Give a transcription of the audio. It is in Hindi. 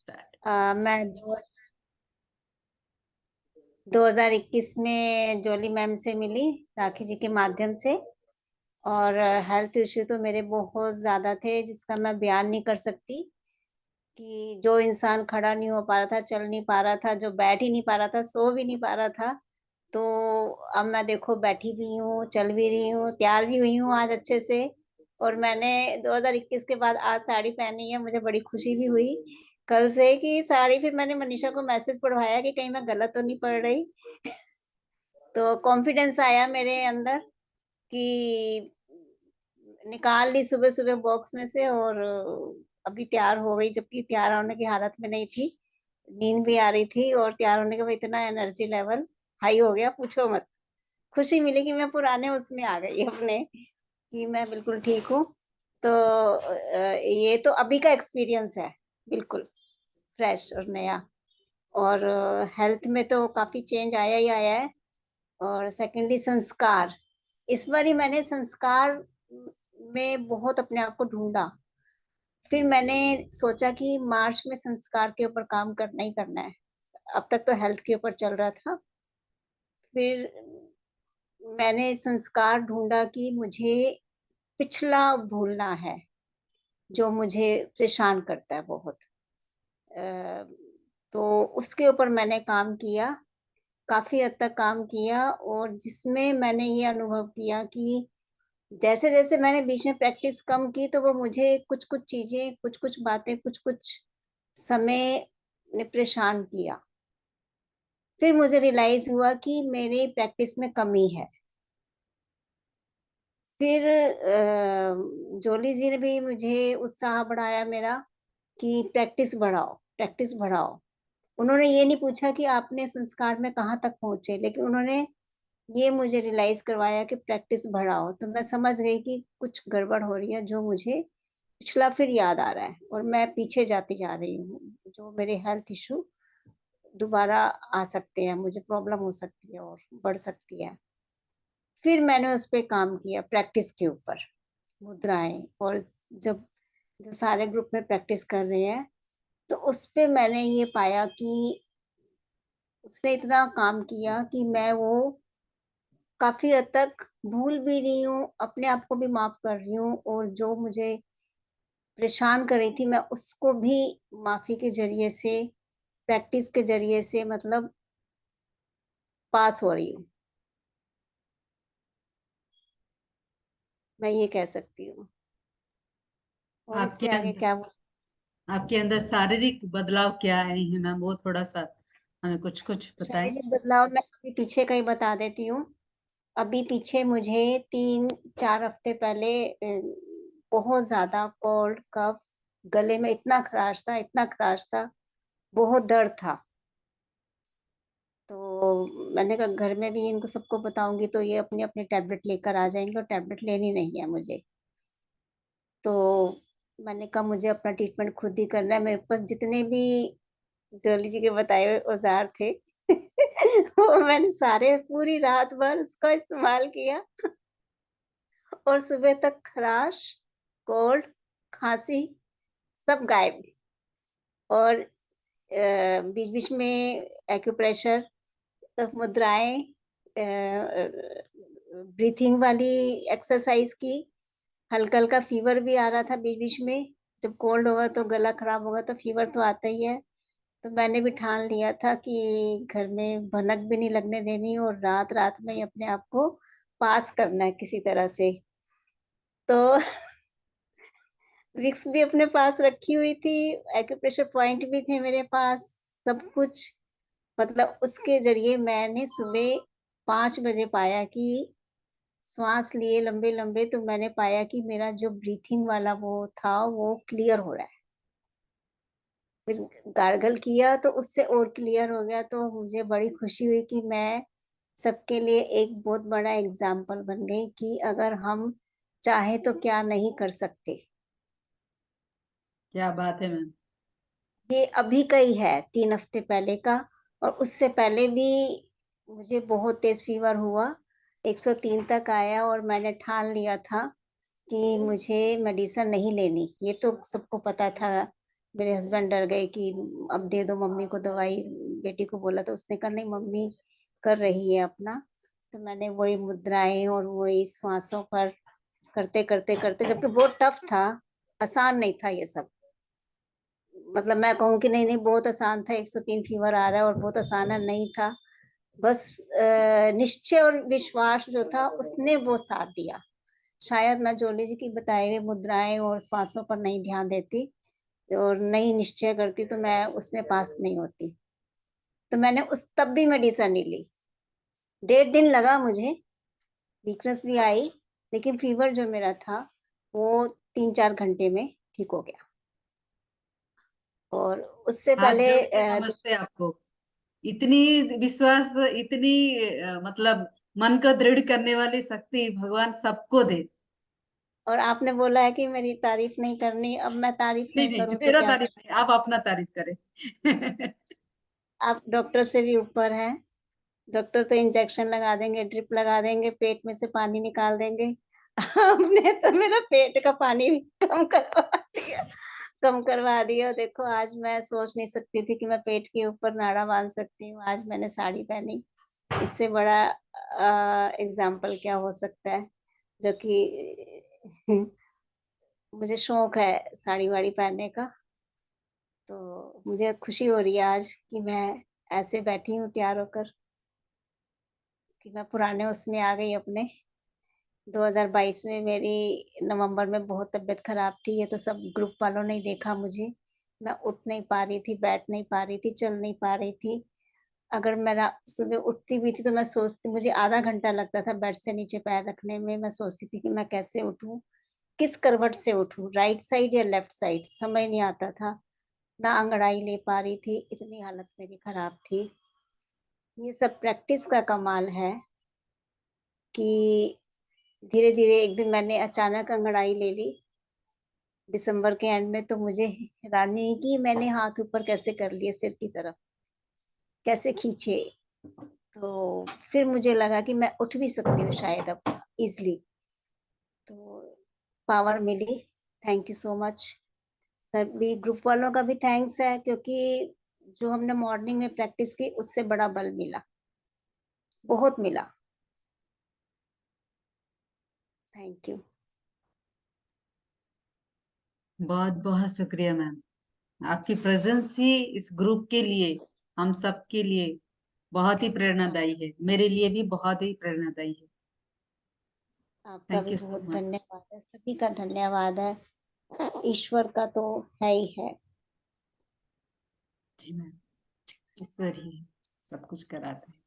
स्टार्ट। मैं 2021 में जोली मैम से मिली, राखी जी के माध्यम से। और हेल्थ इश्यू तो मेरे बहुत ज्यादा थे, जिसका मैं बयान नहीं कर सकती। कि जो इंसान खड़ा नहीं हो पा रहा था, चल नहीं पा रहा था, जो बैठ ही नहीं पा रहा था, सो भी नहीं पा रहा था, तो अब मैं देखो बैठी भी हूँ, चल भी रही हूँ, तैयार भी हुई हूँ आज अच्छे से। और मैंने 2021 के बाद आज साड़ी पहनी है, मुझे बड़ी खुशी भी हुई कल से कि साड़ी। फिर मैंने मनीषा को मैसेज पढ़वाया कि कहीं मैं गलत तो नहीं पढ़ रही। तो कॉन्फिडेंस आया मेरे अंदर कि निकाल ली सुबह सुबह बॉक्स में से। और अभी तैयार हो गई, जबकि तैयार होने की हालत में नहीं थी। नींद भी आ रही थी और तैयार होने के बाद इतना एनर्जी लेवल हाई हो गया, पूछो मत। खुशी मिली कि मैं पुराने उसमें आ गई अपने, कि मैं बिल्कुल ठीक हूँ। तो ये तो अभी का एक्सपीरियंस है, बिल्कुल फ्रेश और नया। और हेल्थ में तो काफी चेंज आया ही आया है। और सेकेंडली संस्कार, इस बार ही मैंने संस्कार में बहुत अपने आप को ढूंढा। फिर मैंने सोचा कि मार्च में संस्कार के ऊपर काम करना ही करना है। अब तक तो हेल्थ के ऊपर चल रहा था। फिर मैंने संस्कार ढूंढा कि मुझे पिछला भूलना है, जो मुझे परेशान करता है बहुत। अ, तो उसके ऊपर मैंने काम किया, काफी हद तक काम किया। और जिसमें मैंने ये अनुभव किया कि जैसे जैसे मैंने बीच में प्रैक्टिस कम की, तो वो मुझे कुछ कुछ चीजें, कुछ कुछ बातें, कुछ कुछ समय ने परेशान किया। फिर मुझे रियलाइज हुआ कि मेरी प्रैक्टिस में कमी है। फिर जोली जी ने भी मुझे उत्साह बढ़ाया मेरा कि प्रैक्टिस बढ़ाओ, प्रैक्टिस बढ़ाओ। उन्होंने ये नहीं पूछा कि आपने संस्कार में कहाँ तक पहुंचे, लेकिन उन्होंने ये मुझे रियलाइज करवाया कि प्रैक्टिस बढ़ाओ। तो मैं समझ गई कि कुछ गड़बड़ हो रही है, जो मुझे पिछला फिर याद आ रहा है और मैं पीछे जाती जा रही हूँ। जो मेरे हेल्थ इशू दोबारा आ सकते हैं, मुझे प्रॉब्लम हो सकती है और बढ़ सकती है। फिर मैंने उस पे काम किया, प्रैक्टिस के ऊपर, मुद्राएं। और जब जो सारे ग्रुप में प्रैक्टिस कर रहे हैं, तो उस पे मैंने ये पाया कि उसने इतना काम किया कि मैं वो काफी हद तक भूल भी रही हूँ, अपने आप को भी माफ कर रही हूँ। और जो मुझे परेशान कर रही थी, मैं उसको भी माफी के जरिए से, प्रैक्टिस के जरिए से, मतलब पास हो रही हूँ, मैं ये कह सकती हूँ। और आपके इससे आगे अंदर क्या आपके अंदर शारीरिक बदलाव क्या आए हैं मैम, वो थोड़ा सा हमें कुछ कुछ बताएं। शारीरिक बदलाव, मैं अभी पीछे का ही बता देती हूँ। अभी पीछे मुझे 3-4 हफ्ते पहले बहुत ज्यादा कोल्ड कफ, गले में इतना खराश था, इतना खराश था, बहुत दर्द था। तो मैंने कहा घर में भी इनको सबको बताऊंगी तो ये अपनी अपनी टैबलेट लेकर आ जाएंगे, और टैबलेट लेनी नहीं है मुझे। तो मैंने कहा मुझे अपना ट्रीटमेंट खुद ही करना है। मेरे पास जितने भी जोली जी के बताए हुए औजार थे वो मैंने सारे पूरी रात भर उसका इस्तेमाल किया। और सुबह तक खराश, कोल्ड, खांसी सब गायब। और बीच बीच में एक्यूप्रेशर, मुद्राएं, ब्रीथिंग वाली एक्सरसाइज की। हल्का हल्का फीवर भी आ रहा था बीच बीच में। जब कोल्ड होगा तो गला खराब होगा तो फीवर तो आता ही है। तो मैंने भी ठान लिया था कि घर में भनक भी नहीं लगने देनी, और रात रात में ही अपने आप को पास करना है किसी तरह से। तो विक्स भी अपने पास रखी हुई थी, एक्यूप्रेशर पॉइंट भी थे मेरे पास, सब कुछ। मतलब उसके जरिए मैंने सुबह 5 बजे पाया कि श्वास लिए लंबे लंबे, तो मैंने पाया कि मेरा जो ब्रीथिंग वाला वो था वो क्लियर हो रहा है। फिर गार्गल किया तो उससे और क्लियर हो गया। तो मुझे बड़ी खुशी हुई कि मैं सबके लिए एक बहुत बड़ा एग्जाम्पल बन गई कि अगर हम चाहे तो क्या नहीं कर सकते। क्या बात है मैम। ये अभी का ही है, 3 हफ्ते पहले का। और उससे पहले भी मुझे बहुत तेज फीवर हुआ, 103 तक आया, और मैंने ठान लिया था कि मुझे मेडिसिन नहीं लेनी। ये तो सबको पता था मेरे हस्बैंड डर गए कि अब दे दो मम्मी को दवाई, बेटी को बोला तो उसने कहा नहीं मम्मी कर रही है अपना। तो मैंने वही मुद्राएं और वही श्वासों पर करते करते करते, जबकि बहुत टफ था, आसान नहीं था ये सब। मतलब मैं कहूँ कि नहीं नहीं बहुत आसान था, 103 फीवर आ रहा है और बहुत आसान है, नहीं था। बस निश्चय और विश्वास जो था उसने वो साथ दिया। शायद मैं जोली जी की बताई हुई मुद्राएं और श्वासों पर नहीं ध्यान देती और नहीं निश्चय करती तो मैं उसमें पास नहीं होती। तो मैंने उस तब भी मेडिसिन नहीं ली। 1.5 दिन लगा मुझे, वीकनेस भी आई, लेकिन फीवर जो मेरा था वो 3-4 घंटे में ठीक हो गया। और उससे हाथ पहले जोड़ के नमस्ते आपको। इतनी विश्वास, इतनी मतलब मन को दृढ़ करने वाली शक्ति भगवान सबको दे। और आपने बोला है कि मेरी तारीफ नहीं करनी, अब मैं तारीफ नहीं नहीं नहीं, करूं तो मेरा क्या तारीफ करूं? नहीं, आप अपना तारीफ करें। आप डॉक्टर से भी ऊपर हैं। डॉक्टर तो इंजेक्शन लगा देंगे, ड्रिप लगा देंगे, पेट में से पानी निकाल देंगे। आपने तो मेरा पेट का पानी भी कम करवा दिया, कम करवा दिया। देखो आज मैं सोच नहीं सकती थी कि मैं पेट के ऊपर नाड़ा बांध सकती हूँ, आज मैंने साड़ी पहनी। इससे बड़ा एग्जाम्पल क्या हो सकता है? जो कि मुझे शौक है साड़ी वाड़ी पहनने का। तो मुझे खुशी हो रही है आज कि मैं ऐसे बैठी हूँ तैयार होकर, कि मैं पुराने उसमें आ गई अपने। 2022 में मेरी नवंबर में बहुत तबीयत खराब थी, ये तो सब ग्रुप वालों ने ही देखा मुझे। मैं उठ नहीं पा रही थी, बैठ नहीं पा रही थी, चल नहीं पा रही थी। अगर मैं सुबह उठती भी थी तो मैं सोचती, मुझे आधा घंटा लगता था बेड से नीचे पैर रखने में। मैं सोचती थी कि मैं कैसे उठूं, किस करवट से उठूं, राइट साइड या लेफ्ट साइड, समझ नहीं आता था। ना अंगड़ाई ले पा रही थी, इतनी हालत मेरी खराब थी। ये सब प्रैक्टिस का कमाल है कि धीरे धीरे एक दिन मैंने अचानक अंगड़ाई ले ली दिसंबर के एंड में। तो मुझे हैरानी हुई कि मैंने हाथ ऊपर कैसे कर लिए, सिर की तरफ कैसे खींचे। तो फिर मुझे लगा कि मैं उठ भी सकती हूँ शायद अब इजली। तो पावर मिली। Thank you so much. सभी ग्रुप वालों का भी थैंक्स है, क्योंकि जो हमने मॉर्निंग में प्रैक्टिस की उससे बड़ा बल मिला, बहुत मिला। Thank you. बहुत बहुत शुक्रिया मैम। आपकी प्रेजेंस ही इस ग्रुप के लिए, हम सब के लिए बहुत ही प्रेरणादायी है, मेरे लिए भी बहुत ही प्रेरणादायी है। आपका थैंक भी यू सो बहुत मच। धन्यवाद है, सभी का धन्यवाद है। ईश्वर का तो है ही है। जी मैम, ईश्वर ही सब कुछ कराते हैं।